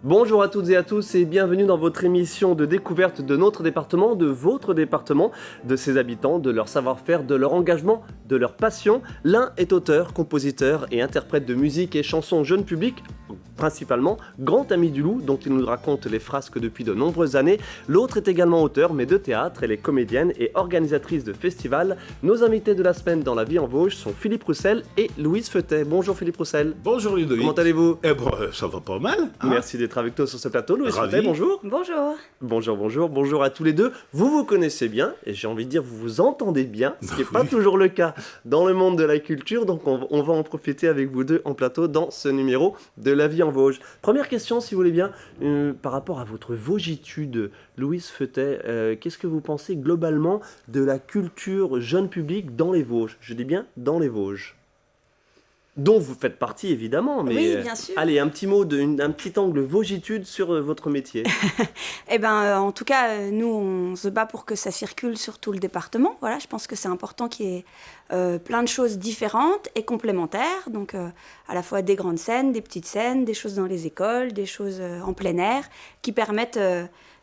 Bonjour à toutes et à tous et bienvenue dans votre émission de découverte de notre département, de votre département, de ses habitants, de leur savoir-faire, de leur engagement, de leur passion. L'un est auteur, compositeur et interprète de musique et chansons jeune public, principalement grand ami du loup dont il nous raconte les frasques depuis de nombreuses années. L'autre est également auteur mais de théâtre, elle est comédienne et organisatrice de festivals. Nos invités de la semaine dans La Vie en Vosges sont Philippe Roussel et Louise Feutet. Bonjour Philippe Roussel. Bonjour Ludovic. Comment allez-vous ? Ça va pas mal. Merci d'être avec nous sur ce plateau. Louise Ravi. Feutet, bonjour. Bonjour. Bonjour à tous les deux. Vous vous connaissez bien et j'ai envie de dire vous vous entendez bien, ce qui n'est pas toujours le cas dans le monde de la culture. Donc on va en profiter avec vous deux en plateau dans ce numéro de La Vie en Vosges. Première question, si vous voulez bien, par rapport à votre vosgitude, Louise Feutet, qu'est-ce que vous pensez globalement de la culture jeune public dans les Vosges ? Je dis bien dans les Vosges. Dont vous faites partie évidemment, mais oui, bien sûr. Allez, un petit mot, un petit angle vosgitude sur votre métier. En tout cas, nous, on se bat pour que ça circule sur tout le département. Voilà, je pense que c'est important qu'il y ait plein de choses différentes et complémentaires. Donc, à la fois des grandes scènes, des petites scènes, des choses dans les écoles, des choses en plein air, qui permettent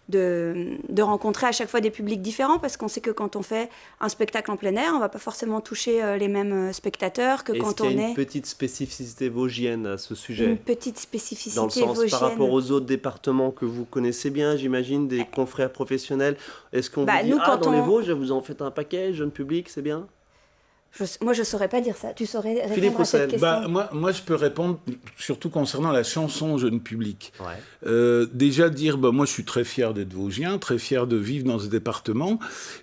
de rencontrer à chaque fois des publics différents, parce qu'on sait que quand on fait un spectacle en plein air, on ne va pas forcément toucher les mêmes spectateurs que quand on est... Est-ce qu'il y a une petite spécificité vosgienne à ce sujet ? Une petite spécificité dans le sens vosgienne. par rapport aux autres départements que vous connaissez bien, j'imagine, des confrères professionnels. Est-ce qu'on vous dit, nous, dans les Vosges, vous en faites un paquet, jeune public, c'est bien ? Moi, je ne saurais pas dire ça. Tu saurais Philippe répondre à cette Roussel. question Moi, je peux répondre surtout concernant la chanson jeune public. Ouais. Déjà dire, moi, je suis très fier d'être vosgien, très fier de vivre dans ce département,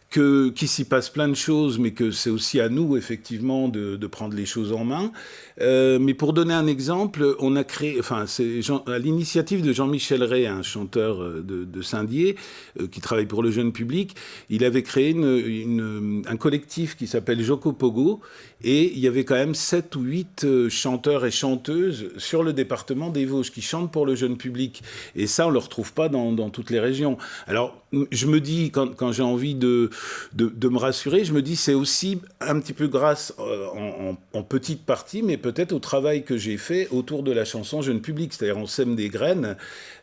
qu'il s'y passe plein de choses, mais que c'est aussi à nous, effectivement, de prendre les choses en main. Mais pour donner un exemple, on a créé, c'est à l'initiative de Jean-Michel Ray, un chanteur de Saint-Dié, qui travaille pour le jeune public, il avait créé un collectif qui s'appelle Joko Pogo, et il y avait quand même 7 ou 8 chanteurs et chanteuses sur le département des Vosges qui chantent pour le jeune public. Et ça, on ne le retrouve pas dans toutes les régions. Alors, je me dis, quand j'ai envie de me rassurer, je me dis c'est aussi un petit peu grâce en petite partie, mais peut-être au travail que j'ai fait autour de la chanson jeune public. C'est-à-dire, on sème des graines.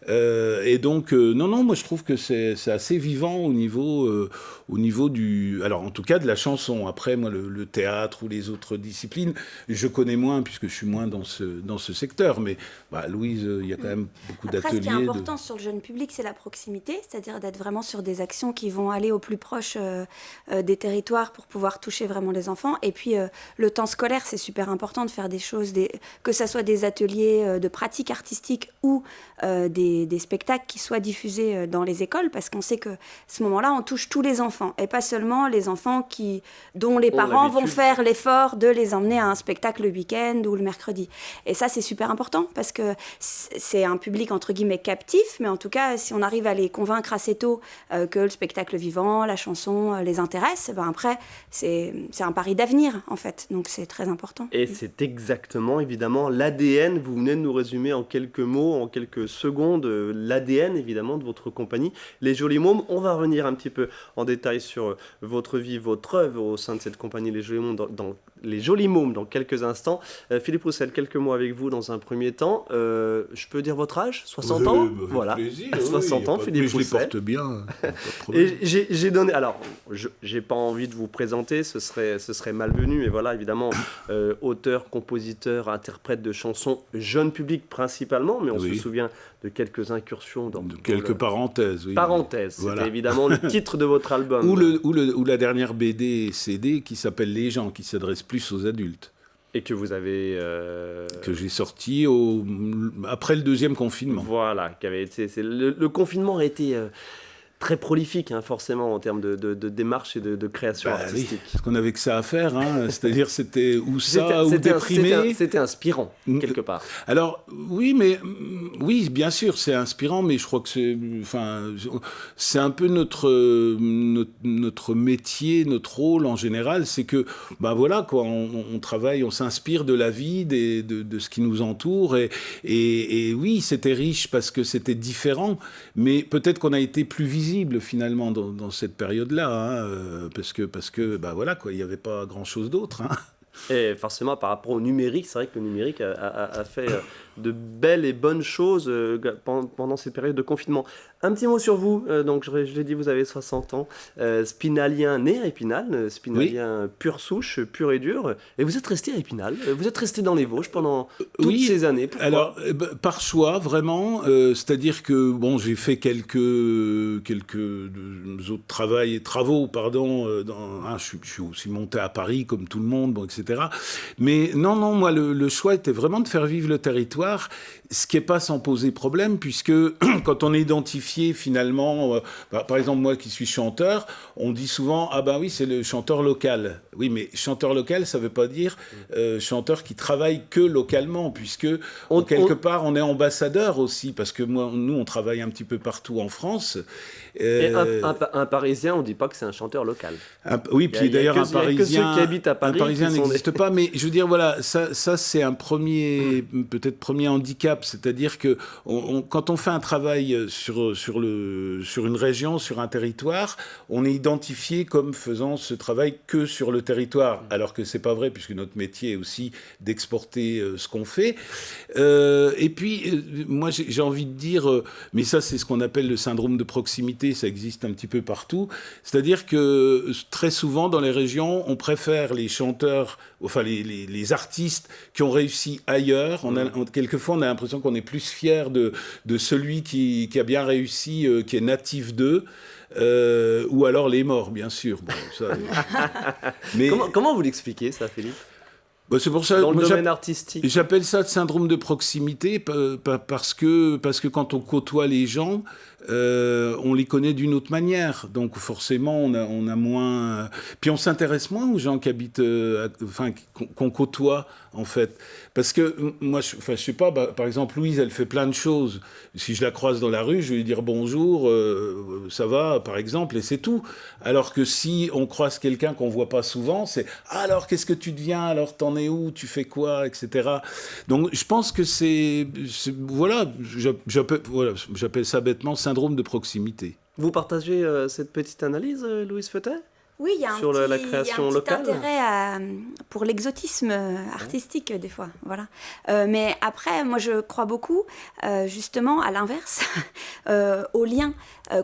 Et donc, non, moi je trouve que c'est assez vivant au niveau du... Alors, en tout cas, de la chanson. Après, moi, le théâtre ou les autres disciplines, je connais moins, puisque je suis moins dans ce secteur. Mais Louise, il y a quand même beaucoup d'ateliers. Après, ce qui est important sur le jeune public, c'est la proximité, c'est-à-dire d'être vraiment sur des actions qui vont aller au plus proche des territoires pour pouvoir toucher vraiment les enfants. Et puis, le temps scolaire, c'est super important de faire des choses, que ce soit des ateliers de pratique artistique ou des spectacles qui soient diffusés dans les écoles, parce qu'on sait que à ce moment-là, on touche tous les enfants, et pas seulement les enfants dont les parents vont faire l'effort de les emmener à un spectacle le week-end ou le mercredi. Et ça, c'est super important, parce que c'est un public, entre guillemets, captif, mais en tout cas, si on arrive à les convaincre assez tôt que le spectacle vivant, la chanson les intéresse, après, c'est un pari d'avenir, en fait. Donc, c'est très important. Et c'est exactement, évidemment, l'ADN. Vous venez de nous résumer en quelques mots, en quelques secondes, l'ADN, évidemment, de votre compagnie, Les Jolis Mômes. On va revenir un petit peu en détail sur votre vie, votre œuvre au sein de cette compagnie, Les Jolis Mômes, Les Jolis Mômes, dans quelques instants. Philippe Roussel, quelques mots avec vous dans un premier temps. Je peux dire votre âge ? 60 ans ? Voilà. Plaisir, 60 ans, Philippe Roussel. Mais je les porte bien. Pas de problème. Et j'ai donné... Alors, j'ai pas envie de vous présenter, ce serait malvenu, mais voilà, évidemment, auteur, compositeur, interprète de chansons, jeune public principalement, mais on se souvient de quelques incursions dans... Quelques parenthèses, oui. Parenthèses, voilà. C'était évidemment le titre de votre album. Ou la dernière BD et CD qui s'appelle Les gens, qui s'adresse plus aux adultes. Et que vous avez... Que j'ai sorti après le deuxième confinement. Voilà, le confinement a été... très prolifique, forcément, en termes de démarche et de création artistique. Oui, parce qu'on n'avait que ça à faire, c'est-à-dire c'était ou ça ou déprimé. C'était inspirant, quelque part. Alors, oui, bien sûr, c'est inspirant, mais je crois que c'est un peu notre métier, notre rôle en général, c'est que, on travaille, on s'inspire de la vie, de ce qui nous entoure, et oui, c'était riche parce que c'était différent, mais peut-être qu'on a été plus visible finalement dans cette période-là, parce que il n'y avait pas grand-chose d'autre. Et forcément, par rapport au numérique, c'est vrai que le numérique a fait de belles et bonnes choses pendant cette période de confinement. Un petit mot sur vous. Donc, je l'ai dit, vous avez 60 ans. Spinalien né à Épinal, spinalien pure souche, pur et dur. Et vous êtes resté à Épinal. Vous êtes resté dans les Vosges pendant toutes ces années. Pourquoi ? Alors, par choix, vraiment. C'est-à-dire que, bon, j'ai fait quelques autres travaux, pardon. Je suis aussi monté à Paris, comme tout le monde, bon, etc. Mais non, moi, le choix était vraiment de faire vivre le territoire, ce qui n'est pas sans poser problème, puisque quand on est identifié, finalement, par exemple, moi qui suis chanteur, on dit souvent, ah ben oui, c'est le chanteur local. Oui, mais chanteur local, ça ne veut pas dire chanteur qui travaille que localement, puisque quelque part, on est ambassadeur aussi, parce que nous, on travaille un petit peu partout en France. Et un Parisien, on ne dit pas que c'est un chanteur local. Oui, puis d'ailleurs, un Parisien qui habitent à Paris, n'existe pas, mais je veux dire, voilà, ça c'est un peut-être premier handicap, c'est-à-dire que quand on fait un travail sur une région, sur un territoire, on est identifié comme faisant ce travail que sur le territoire, alors que c'est pas vrai, puisque notre métier est aussi d'exporter ce qu'on fait. Et puis, moi, j'ai envie de dire, mais ça, c'est ce qu'on appelle le syndrome de proximité, ça existe un petit peu partout, c'est-à-dire que très souvent, dans les régions, on préfère les chanteurs, enfin les artistes qui ont réussi ailleurs. Quelquefois, on a l'impression qu'on est plus fier de celui qui a bien réussi, qui est natif d'eux. Ou alors les morts, bien sûr. Bon, ça, mais... Comment vous l'expliquez, ça, Philippe ? C'est pour ça, dans le domaine artistique. J'appelle ça le syndrome de proximité parce que quand on côtoie les gens, on les connaît d'une autre manière. Donc forcément, on a moins... Puis on s'intéresse moins aux gens qui habitent... qu'on côtoie, en fait. Parce que moi, je sais pas, par exemple, Louise, elle fait plein de choses. Si je la croise dans la rue, je vais lui dire bonjour, ça va, par exemple, et c'est tout. Alors que si on croise quelqu'un qu'on voit pas souvent, c'est « alors, qu'est-ce que tu deviens ? Alors, t'en es où ? Tu fais quoi ? » etc. Donc, je pense que voilà, j'appelle ça bêtement syndrome de proximité. Vous partagez cette petite analyse, Louise Feutet ? Oui, il y a un petit intérêt pour l'exotisme artistique, des fois. Voilà. Mais après, moi, je crois beaucoup, justement, à l'inverse, aux liens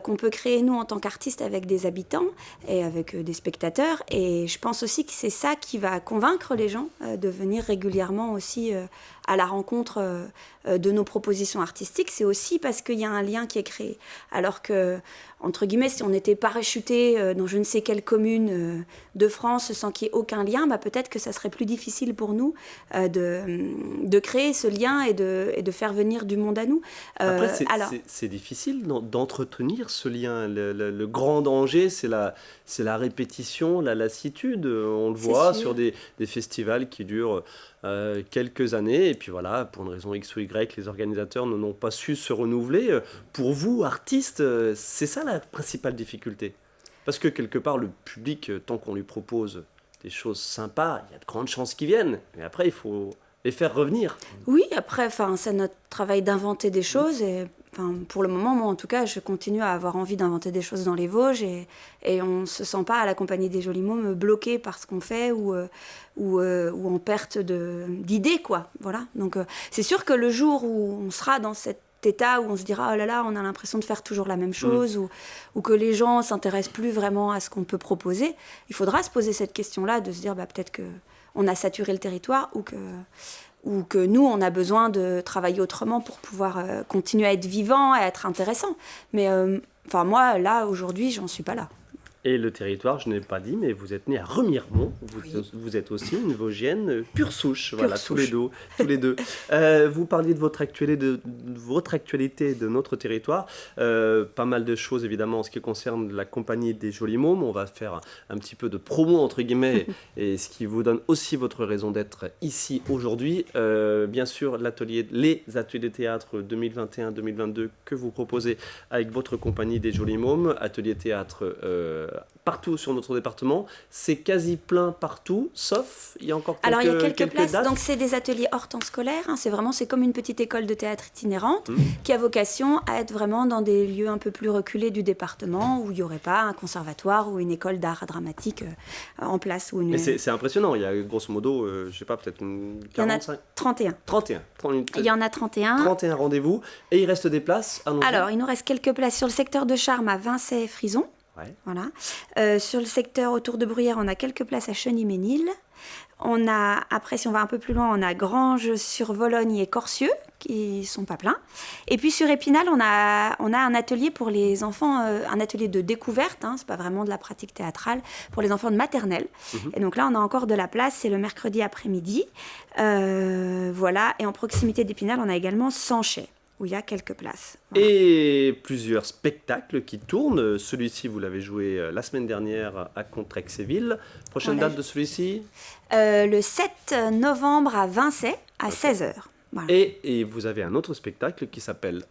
qu'on peut créer, nous, en tant qu'artistes, avec des habitants et avec des spectateurs. Et je pense aussi que c'est ça qui va convaincre les gens de venir régulièrement aussi à la rencontre de nos propositions artistiques. C'est aussi parce qu'il y a un lien qui est créé. Alors que, entre guillemets, si on était parachuté dans je ne sais quelle commune de France sans qu'il y ait aucun lien, peut-être que ça serait plus difficile pour nous de créer ce lien et de faire venir du monde à nous. Après, c'est difficile d'entretenir ce lien. Le grand danger, c'est la répétition, la lassitude. On le voit sur des festivals qui durent quelques années, et puis voilà, pour une raison X ou Y, les organisateurs n'ont pas su se renouveler. Pour vous, artistes, c'est ça la principale difficulté. Parce que quelque part, le public, tant qu'on lui propose des choses sympas, il y a de grandes chances qu'ils viennent. Mais après, il faut les faire revenir. Oui, après, c'est notre travail d'inventer des choses. Et pour le moment, moi, en tout cas, je continue à avoir envie d'inventer des choses dans les Vosges. Et on ne se sent pas, à la Compagnie des Jolis Mômes, bloqué par ce qu'on fait ou en perte d'idées, quoi. Voilà. Donc, c'est sûr que le jour où on sera dans cet état où on se dira oh là là, on a l'impression de faire toujours la même chose ou que les gens s'intéressent plus vraiment à ce qu'on peut proposer, il faudra se poser cette question-là, de se dire peut-être qu'on a saturé le territoire ou que nous, on a besoin de travailler autrement pour pouvoir continuer à être vivant et à être intéressant. Mais moi, là, aujourd'hui, j'en suis pas là. Et le territoire, je n'ai pas dit, mais vous êtes né à Remiremont. Vous êtes aussi une Vosgienne pure souche. Voilà, tous les deux. Vous parliez de votre actualité, de notre territoire. Pas mal de choses, évidemment, en ce qui concerne la Compagnie des Jolis Mômes. On va faire un petit peu de promo, entre guillemets, et ce qui vous donne aussi votre raison d'être ici aujourd'hui. Bien sûr, les ateliers théâtre 2021-2022 que vous proposez avec votre Compagnie des Jolis Mômes. Atelier théâtre partout sur notre département. C'est quasi plein partout, sauf il y a encore quelques, Alors il y a quelques places, dates. donc c'est des ateliers hors temps scolaire, hein, c'est comme une petite école de théâtre itinérante qui a vocation à être vraiment dans des lieux un peu plus reculés du département où il n'y aurait pas un conservatoire ou une école d'art dramatique en place. Mais c'est impressionnant, il y a grosso modo, je ne sais pas, peut-être une 45... 31. 31. Il y en a 31. 31 rendez-vous, et il reste des places à Alors il nous reste quelques places sur le secteur de Charmes à Vincey-Frison. Ouais. Voilà. Sur le secteur autour de Bruyères, on a quelques places à Cheny-Ménil. On a, après, si on va un peu plus loin, on a Granges-sur-Vologne et Corcieux, qui sont pas pleins. Et puis sur Épinal, on a un atelier pour les enfants, un atelier de découverte, c'est pas vraiment de la pratique théâtrale, pour les enfants de maternelle. Et donc là, on a encore de la place, c'est le mercredi après-midi. Voilà. Et en proximité d'Épinal, on a également Sanchet, où il y a quelques places. Voilà. Et plusieurs spectacles qui tournent. Celui-ci, vous l'avez joué la semaine dernière à Contrexéville. Prochaine date de celui-ci le 7 novembre à Vincey, à 16h. Voilà. Et vous avez un autre spectacle qui s'appelle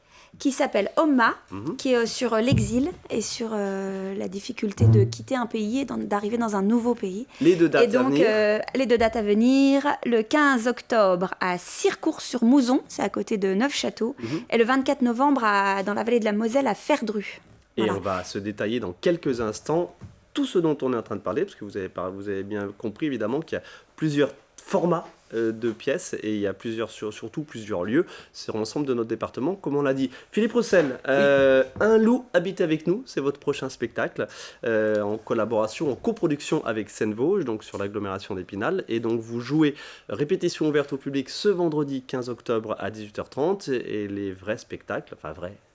Omma, qui est sur l'exil et sur la difficulté de quitter un pays et d'arriver dans un nouveau pays. Les deux dates à venir. Les deux dates à venir, le 15 octobre à Circourt-sur-Mouzon, c'est à côté de Neufchâteau, et le 24 novembre dans la vallée de la Moselle à Ferdru. Et Voilà. on va se détailler dans quelques instants tout ce dont on est en train de parler, parce que vous avez bien compris évidemment qu'il y a plusieurs formats de pièces et il y a surtout plusieurs lieux sur l'ensemble de notre département, comme on l'a dit. Philippe Roussel, Un loup habite avec nous, c'est votre prochain spectacle en collaboration, en coproduction avec Seine-Vosges, donc sur l'agglomération d'Épinal. Et donc vous jouez répétition ouverte au public ce vendredi 15 octobre à 18h30 et les vrais spectacles,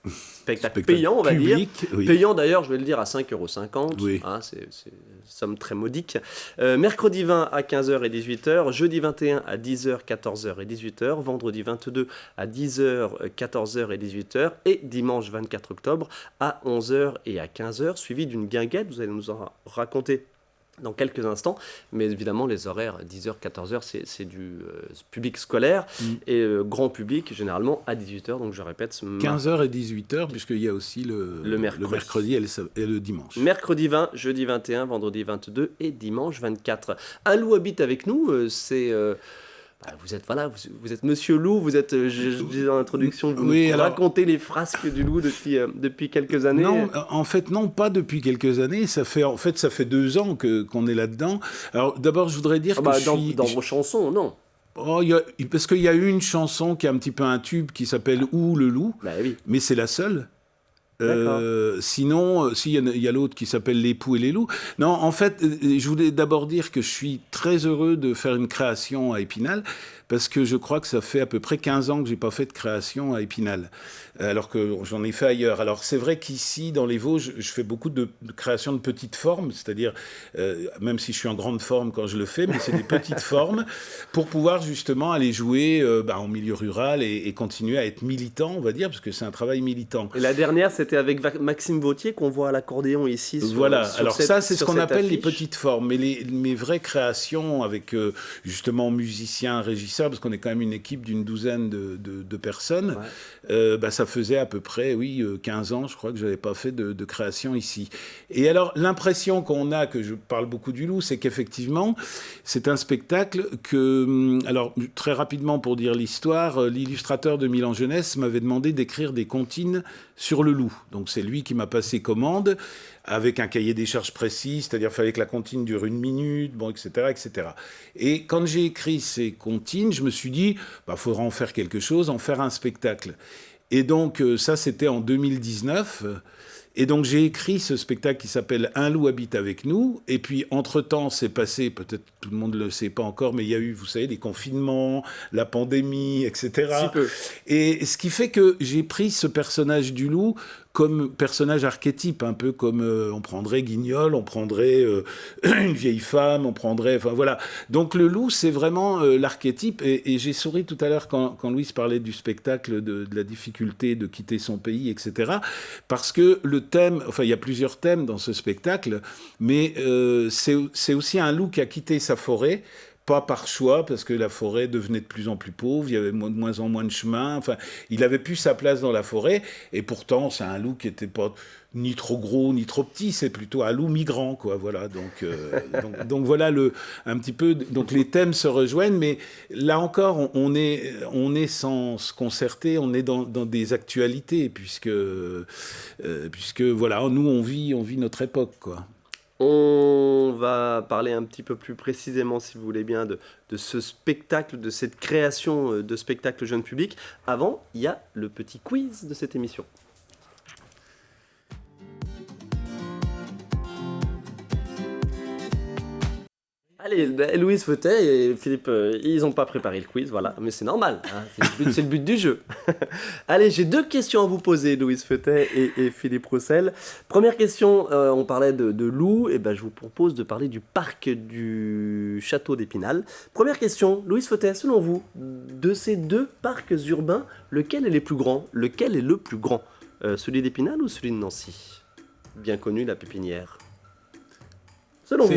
spectacle payant, on va public, dire. Oui. Payant d'ailleurs, je vais le dire, à 5,50 €. Oui. C'est une somme très modique. Mercredi 20 à 15h et 18h, jeudi 21 à 10h, 14h et 18h, vendredi 22 à 10h, 14h et 18h, et dimanche 24 octobre à 11h et à 15h, suivi d'une guinguette. Vous allez nous en raconter dans quelques instants, mais évidemment les horaires 10h, 14h c'est du public scolaire et grand public généralement à 18h, donc je répète 15h et 18h, puisqu'il y a aussi le mercredi et le dimanche. Mercredi 20, jeudi 21, vendredi 22 et dimanche 24. Un loup habite avec nous, vous êtes Monsieur Loup, vous êtes, je disais dans l'introduction, vous racontez les frasques du loup depuis quelques années. Non, en fait, non, pas depuis quelques années. Ça fait 2 ans qu'on est là-dedans. Alors, d'abord, je voudrais dire que dans vos chansons, non. Parce qu'il y a une chanson qui est un petit peu un tube qui s'appelle « Où le loup Oui. », mais c'est la seule. Sinon, il y a l'autre qui s'appelle L'époux et les loups. Non, en fait, je voulais d'abord dire que je suis très heureux de faire une création à Épinal, parce que je crois que ça fait à peu près 15 ans que j'ai pas fait de création à Épinal, alors que j'en ai fait ailleurs. Alors c'est vrai qu'ici, dans les Vosges, je fais beaucoup de création de petites formes, c'est-à-dire, même si je suis en grande forme quand je le fais, mais c'est des petites formes, pour pouvoir justement aller jouer en milieu rural et continuer à être militant, on va dire, parce que c'est un travail militant. Et la dernière, c'était avec Maxime Vautier, qu'on voit à l'accordéon ici. Alors ça, c'est ce qu'on appelle les petites formes. Mais mes vraies créations avec justement musiciens, régisseurs, parce qu'on est quand même une équipe d'une douzaine de personnes, ça faisait à peu près 15 ans, je crois, que je n'avais pas fait de création ici. Et alors, l'impression qu'on a, que je parle beaucoup du loup, c'est qu'effectivement, c'est un spectacle que... Alors, très rapidement, pour dire l'histoire, l'illustrateur de Milan Jeunesse m'avait demandé d'écrire des comptines sur le loup. Donc, c'est lui qui m'a passé commande, avec un cahier des charges précis, c'est-à-dire qu'il fallait que la comptine dure 1 minute, etc., etc. Et quand j'ai écrit ces comptines, je me suis dit, faudra en faire quelque chose, en faire un spectacle. Et donc, ça, c'était en 2019. Et donc, j'ai écrit ce spectacle qui s'appelle « Un loup habite avec nous ». Et puis, entre-temps, c'est passé, peut-être tout le monde ne le sait pas encore, mais il y a eu, vous savez, les confinements, la pandémie, etc. Si peu. Et ce qui fait que j'ai pris ce personnage du loup comme personnage archétype, un peu comme on prendrait Guignol, on prendrait une vieille femme, on prendrait... Enfin, voilà. Donc, le loup, c'est vraiment l'archétype. Et j'ai souri tout à l'heure quand Louise parlait du spectacle, de la difficulté de quitter son pays, etc. Parce que le thème... Enfin, il y a plusieurs thèmes dans ce spectacle, mais c'est aussi un loup qui a quitté sa forêt pas par choix, parce que la forêt devenait de plus en plus pauvre, il y avait de moins en moins de chemins, enfin, il avait plus sa place dans la forêt, et pourtant, c'est un loup qui était pas ni trop gros, ni trop petit, c'est plutôt un loup migrant, quoi, voilà, donc voilà un petit peu, donc les thèmes se rejoignent, mais là encore, on est sans se concerter, on est dans des actualités, puisque voilà, nous, on vit notre époque, quoi. On va parler un petit peu plus précisément, si vous voulez bien, de ce spectacle, de cette création de spectacle jeune public. Avant, il y a le petit quiz de cette émission. Allez, Louise Feutet et Philippe, ils n'ont pas préparé le quiz, voilà, mais c'est normal, hein, c'est le but du jeu. Allez, j'ai 2 questions à vous poser, Louise Feutet et Philippe Roussel. Première question, on parlait de loups, et ben je vous propose de parler du parc du château d'Épinal. Première question, Louise Feutet, selon vous, de ces 2 parcs urbains, lequel est le plus grand? Lequel est le plus grand? Celui d'Épinal ou celui de Nancy? Bien connu, la pépinière. Selon vous.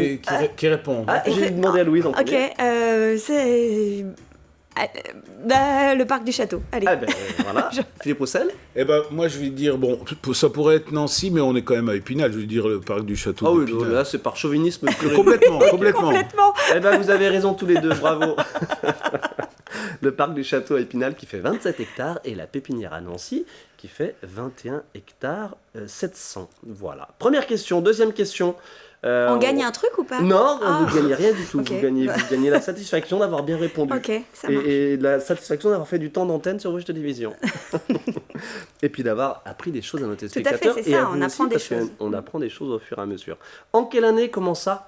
Qui répond? J'ai demandé à Louise en premier. Ok, c'est le parc du château. Allez. Voilà. Philippe Roussel. Moi, je vais dire, bon, ça pourrait être Nancy, mais on est quand même à Épinal. Je vais dire le parc du château d'Épinal. Oui, là, c'est par chauvinisme pur. Complètement. Vous avez raison tous les deux, bravo. Le parc du château à Épinal qui fait 27 hectares et la pépinière à Nancy qui fait 21 hectares 700. Voilà. Première question. Deuxième question. On gagne un truc ou pas? Non, vous ne gagnez rien du tout. Okay. Vous gagnez la satisfaction d'avoir bien répondu. Ok, ça marche. Et la satisfaction d'avoir fait du temps d'antenne sur Rouge Télévision. Et puis d'avoir appris des choses à nos téléspectateurs. Tout à fait, c'est ça, on apprend des choses. On apprend des choses au fur et à mesure. En quelle année commença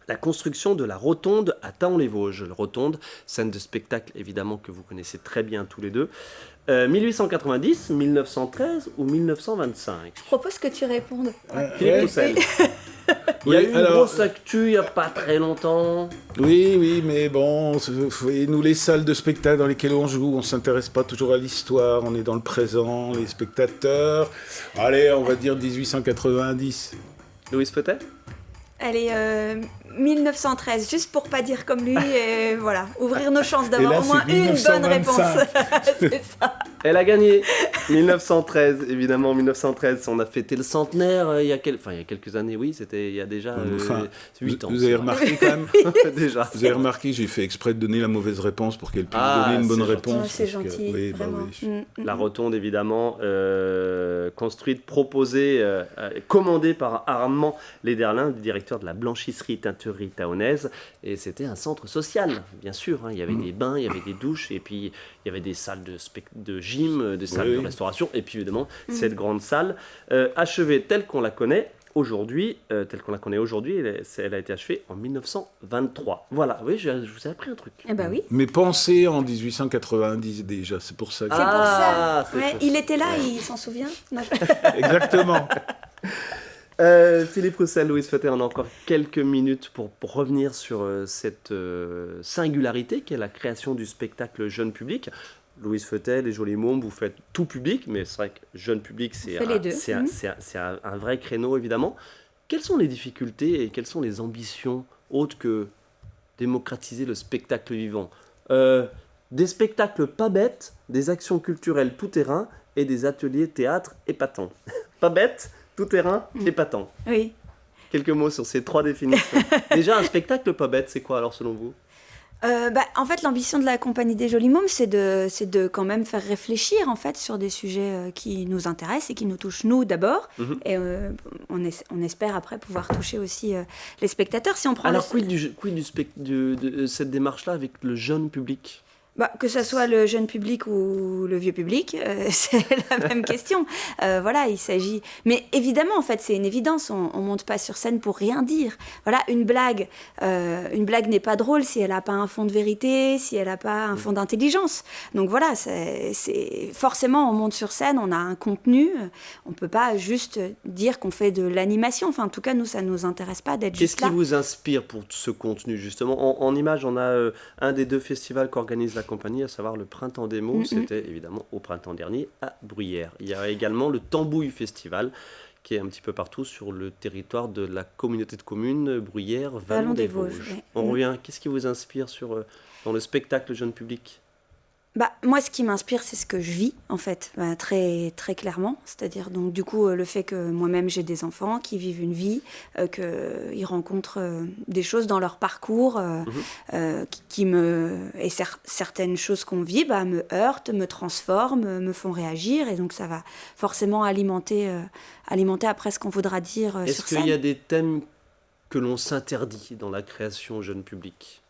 la construction de la Rotonde à Thaon-les-Vosges? La Rotonde, scène de spectacle évidemment que vous connaissez très bien tous les deux. 1890, 1913 ou 1925? Je propose que tu répondes. Philippe Roussel. Il y a eu une grosse actu il n'y a pas très longtemps. Oui, mais bon, nous, les salles de spectacle dans lesquelles on joue, on ne s'intéresse pas toujours à l'histoire, on est dans le présent, les spectateurs. Allez, on va dire 1890. Louise Feutet? Allez, 1913, juste pour pas dire comme lui, et voilà, ouvrir nos chances d'avoir au moins une bonne réponse. C'est ça. Elle a gagné. 1913, évidemment, 1913. On a fêté le centenaire il y a quelques années, oui, c'était il y a déjà 8 ans. Vous avez remarqué quand même déjà. Vous avez remarqué, j'ai fait exprès de donner la mauvaise réponse pour qu'elle puisse donner une bonne réponse. C'est gentil, vraiment. La Rotonde, évidemment, construite, proposée, commandée par Armand Lederlin, directeur de la blanchisserie-teinturerie thaonaise. Et c'était un centre social, bien sûr. Il y avait des bains, il y avait des douches, et puis il y avait des salles de gym, des salles de restauration, et puis évidemment, cette grande salle, achevée telle qu'on la connaît aujourd'hui, elle a été achevée en 1923. Voilà, oui, je vous ai appris un truc. Oui. Mais pensez en 1890 déjà, c'est pour ça que... C'est pour ça. Il était là, il s'en souvient. Exactement. Philippe Roussel, Louise Feutet, on a encore quelques minutes pour revenir sur cette singularité qu'est la création du spectacle jeune public. Louise Feutet, les Jolis Mômes, vous faites tout public, mais c'est vrai que jeune public, c'est un vrai créneau, évidemment. Quelles sont les difficultés et quelles sont les ambitions autres que démocratiser le spectacle vivant? Des spectacles pas bêtes, des actions culturelles tout terrain et des ateliers théâtre épatants. Pas bêtes, tout terrain, épatant. Oui. Quelques mots sur ces 3 définitions. Déjà, un spectacle pas bête, c'est quoi alors selon vous? En fait, l'ambition de la Compagnie des Jolis Mômes, c'est de quand même faire réfléchir en fait sur des sujets qui nous intéressent et qui nous touchent nous d'abord. Et on espère après pouvoir toucher aussi les spectateurs. Si on prend quid de cette démarche-là avec le jeune public? Que ce soit le jeune public ou le vieux public, c'est la même question. Voilà, il s'agit... Mais évidemment, en fait, c'est une évidence. On monte pas sur scène pour rien dire. Voilà, une blague n'est pas drôle si elle n'a pas un fond de vérité, si elle n'a pas un fond d'intelligence. Donc voilà, c'est forcément, on monte sur scène, on a un contenu. On peut pas juste dire qu'on fait de l'animation. Enfin, en tout cas, nous, ça nous intéresse pas d'être juste là. Qu'est-ce qui vous inspire pour ce contenu, justement? En image, on a un des 2 festivals qu'organise la Compagnie, à savoir le Printemps des mots. C'était évidemment au printemps dernier à Bruyères. Il y a également le Tambouille Festival qui est un petit peu partout sur le territoire de la communauté de communes Bruyères Vallon des Vosges. Ouais. On revient, qu'est-ce qui vous inspire dans le spectacle jeune public? Moi, ce qui m'inspire, c'est ce que je vis, en fait, très, très clairement. C'est-à-dire, donc, du coup, le fait que moi-même, j'ai des enfants qui vivent une vie, qu'ils rencontrent des choses dans leur parcours, et certaines choses qu'on vit, me heurtent, me transforment, me font réagir. Et donc, ça va forcément alimenter après ce qu'on voudra dire sur scène. Est-ce qu'il y a des thèmes que l'on s'interdit dans la création jeune public?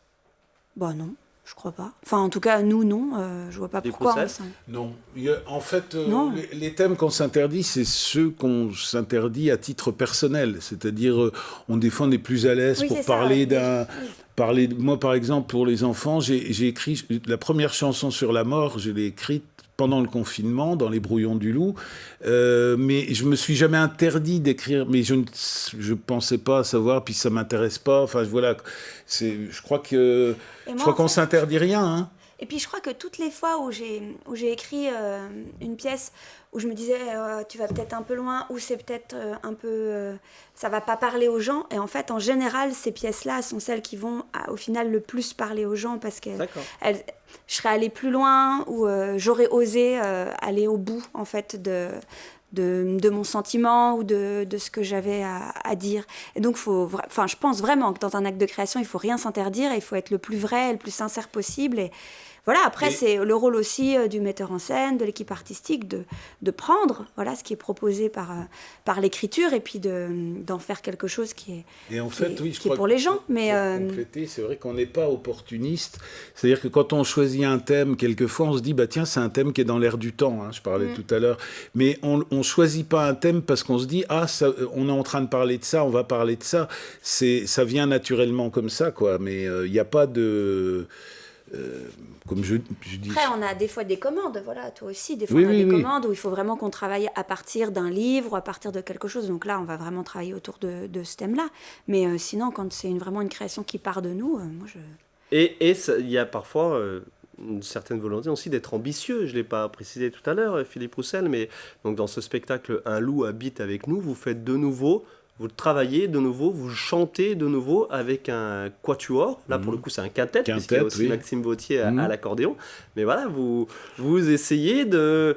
Non. Je crois pas. Enfin, en tout cas, nous, non. Je vois pas pourquoi. Non. En fait, non. Les thèmes qu'on s'interdit, c'est ceux qu'on s'interdit à titre personnel. C'est-à-dire, des fois, on est plus à l'aise pour parler Moi, par exemple, pour les enfants, j'ai écrit la première chanson sur la mort, je l'ai écrite pendant le confinement, dans Les Brouillons du Loup. Mais je me suis jamais interdit d'écrire, mais je pensais pas savoir, puis ça m'intéresse pas. Enfin, voilà. Je crois qu'on s'interdit rien. Hein. Et puis je crois que toutes les fois où j'ai écrit une pièce où je me disais tu vas peut-être un peu loin, ou c'est peut-être un peu ça va pas parler aux gens, et en fait en général ces pièces-là sont celles qui vont au final le plus parler aux gens, parce que je serais allée plus loin, ou j'aurais osé aller au bout en fait de mon sentiment, ou de ce que j'avais à dire. Et donc, je pense vraiment que dans un acte de création, il ne faut rien s'interdire, et il faut être le plus vrai, le plus sincère possible. Et voilà, après, c'est le rôle aussi du metteur en scène, de l'équipe artistique, de prendre ce qui est proposé par l'écriture, et puis d'en faire quelque chose qui est pour les gens. Mais compléter, c'est vrai qu'on n'est pas opportuniste. C'est-à-dire que quand on choisit un thème, quelquefois, on se dit, tiens, c'est un thème qui est dans l'air du temps, je parlais tout à l'heure. Mais on ne choisit pas un thème parce qu'on se dit, on est en train de parler de ça, on va parler de ça. Ça vient naturellement comme ça, quoi. Mais il n'y a pas de... comme je dis... Après, on a des fois des commandes, toi aussi, des fois on a des commandes où il faut vraiment qu'on travaille à partir d'un livre ou à partir de quelque chose. Donc là, on va vraiment travailler autour de ce thème-là. Mais sinon, quand c'est vraiment une création qui part de nous, moi je... Et il y a parfois une certaine volonté aussi d'être ambitieux. Je ne l'ai pas précisé tout à l'heure, Philippe Roussel, mais donc dans ce spectacle « Un loup habite avec nous », vous faites de nouveau... Vous travaillez de nouveau, vous chantez de nouveau avec un quatuor. Là, pour le coup, c'est un quintet, puisqu'il y a aussi Maxime Vautier à l'accordéon. Mais voilà, vous essayez de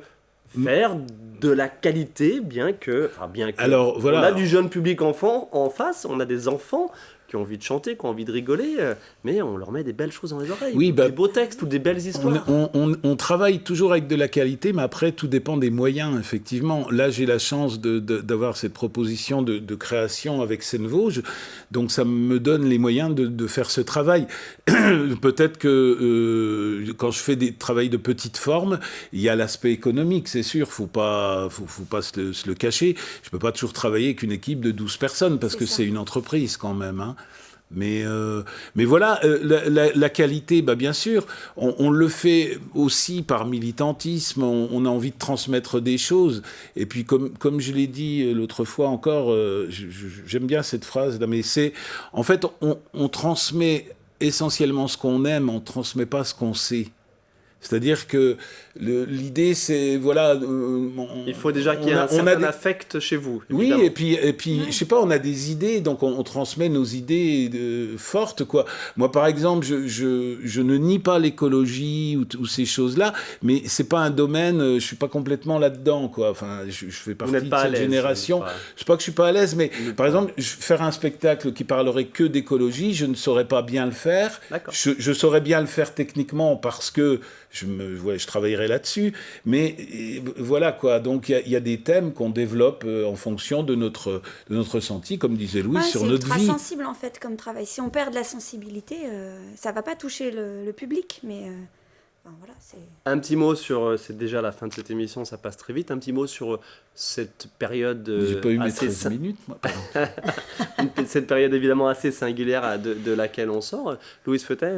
faire de la qualité, bien que Alors, voilà. On a du jeune public enfant en face, on a des enfants qui ont envie de chanter, qui ont envie de rigoler, mais on leur met des belles choses dans les oreilles, des beaux textes ou des belles histoires. On travaille toujours avec de la qualité, mais après, tout dépend des moyens, effectivement. Là, j'ai la chance d'avoir cette proposition de création avec Seine-Vosges, donc ça me donne les moyens de faire ce travail. Peut-être que quand je fais des travails de petite forme, il y a l'aspect économique, c'est sûr, faut pas se le cacher. Je peux pas toujours travailler avec une équipe de 12 personnes, parce que c'est une entreprise quand même, hein. Mais voilà, la qualité, bien sûr, on le fait aussi par militantisme, on a envie de transmettre des choses. Et puis, comme je l'ai dit l'autre fois encore, j'aime bien cette phrase, mais en fait, on transmet essentiellement ce qu'on aime, on ne transmet pas ce qu'on sait. C'est-à-dire que l'idée, c'est, il faut déjà qu'il y ait un certain affect chez vous. Évidemment. Oui, et puis je sais pas, on a des idées, donc on transmet nos idées fortes, quoi. Moi, par exemple, je ne nie pas l'écologie ou ces choses-là, mais c'est pas un domaine, je suis pas complètement là-dedans, quoi. Enfin, je fais partie de cette génération. Je sais pas que je suis pas à l'aise, mais par exemple, faire un spectacle qui parlerait que d'écologie, je ne saurais pas bien le faire. Je saurais bien le faire techniquement parce que je travaillerai là-dessus, mais voilà quoi. Donc il y a des thèmes qu'on développe en fonction de notre ressenti, comme disait Louis, sur notre vie. C'est ultra sensible en fait comme travail. Si on perd de la sensibilité, ça va pas toucher le public, mais voilà. Un petit mot sur, c'est déjà la fin de cette émission, ça passe très vite. Un petit mot sur cette période. J'ai pas eu mes 13 minutes, moi. Cette période évidemment assez singulière de laquelle on sort. Louise Feutet.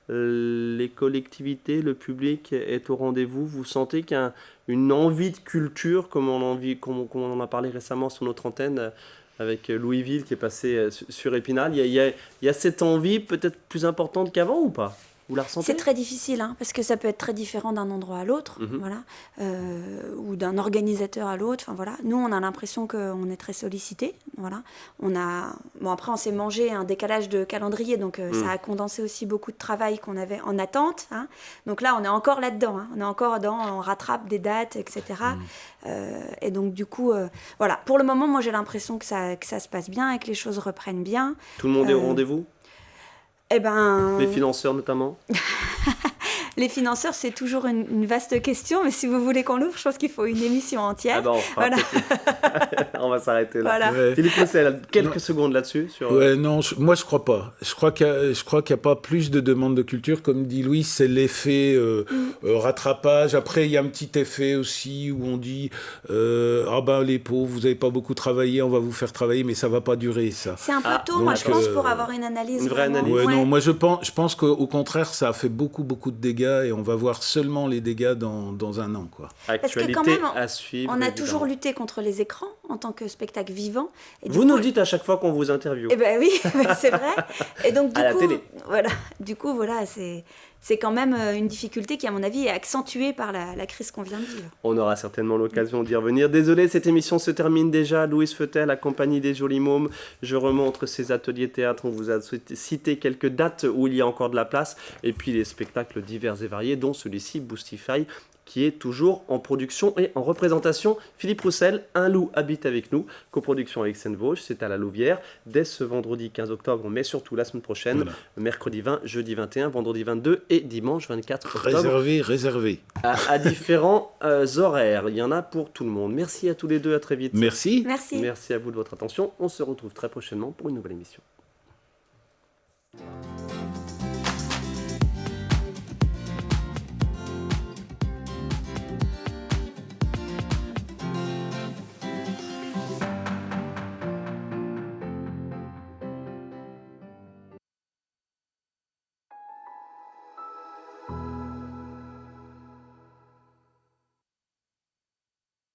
Les collectivités, le public est au rendez-vous. Vous sentez qu'il y a une envie de culture, comme on en a parlé récemment sur notre antenne avec Louis Ville qui est passé sur Épinal. Il y a cette envie peut-être plus importante qu'avant ou pas ? Vous la ressentez? C'est très difficile, hein, parce que ça peut être très différent d'un endroit à l'autre, voilà, ou d'un organisateur à l'autre. Enfin, voilà. Nous, on a l'impression qu'on est très sollicité. Voilà. Bon, après, on s'est mangé un décalage de calendrier, donc ça a condensé aussi beaucoup de travail qu'on avait en attente. Hein. Donc là, on est encore là-dedans. Hein. On rattrape des dates, etc. Et donc, du coup, voilà. Pour le moment, moi, j'ai l'impression que ça se passe bien et que les choses reprennent bien. Tout le monde est au rendez-vous? Eh ben... Les financeurs notamment? Les financeurs, c'est toujours une vaste question, mais si vous voulez qu'on l'ouvre, je pense qu'il faut une émission entière. Ah ben, voilà. On va s'arrêter là. Voilà. Ouais. Philippe Roussel, quelques secondes là-dessus sur... Non, moi je crois pas. Je crois qu'il y a pas plus de demandes de culture, comme dit Louis, c'est l'effet rattrapage. Après, il y a un petit effet aussi où on dit ah ben les pauvres, vous avez pas beaucoup travaillé, on va vous faire travailler, mais ça va pas durer ça. C'est un peu tôt, moi je pense, pour avoir une analyse. Une vraie analyse. Ouais, non, moi je pense qu'au contraire, ça a fait beaucoup de dégâts et on va voir seulement les dégâts dans un an, quoi. Parce que quand même, on a toujours lutté contre les écrans en tant que spectacle vivant. Et vous nous le dites à chaque fois qu'on vous interviewe. Eh ben oui, c'est vrai. Et donc à la télé. Voilà, c'est quand même une difficulté qui, à mon avis, est accentuée par la crise qu'on vient de vivre. On aura certainement l'occasion d'y revenir. Désolé, cette émission se termine déjà. Louise Feutel, la compagnie des Jolis Mômes. Je remontre ces ateliers théâtre. On vous a cité quelques dates où il y a encore de la place. Et puis les spectacles divers et variés, dont celui-ci, Boostify, qui est toujours en production et en représentation. Philippe Roussel, Un loup habite avec nous, coproduction avec Seine-Vosges, c'est à la Louvière, dès ce vendredi 15 octobre, mais surtout la semaine prochaine, voilà. Mercredi 20, jeudi 21, vendredi 22 et dimanche 24 octobre. Réservé. À différents horaires, il y en a pour tout le monde. Merci à tous les deux, à très vite. Merci. Merci à vous de votre attention. On se retrouve très prochainement pour une nouvelle émission.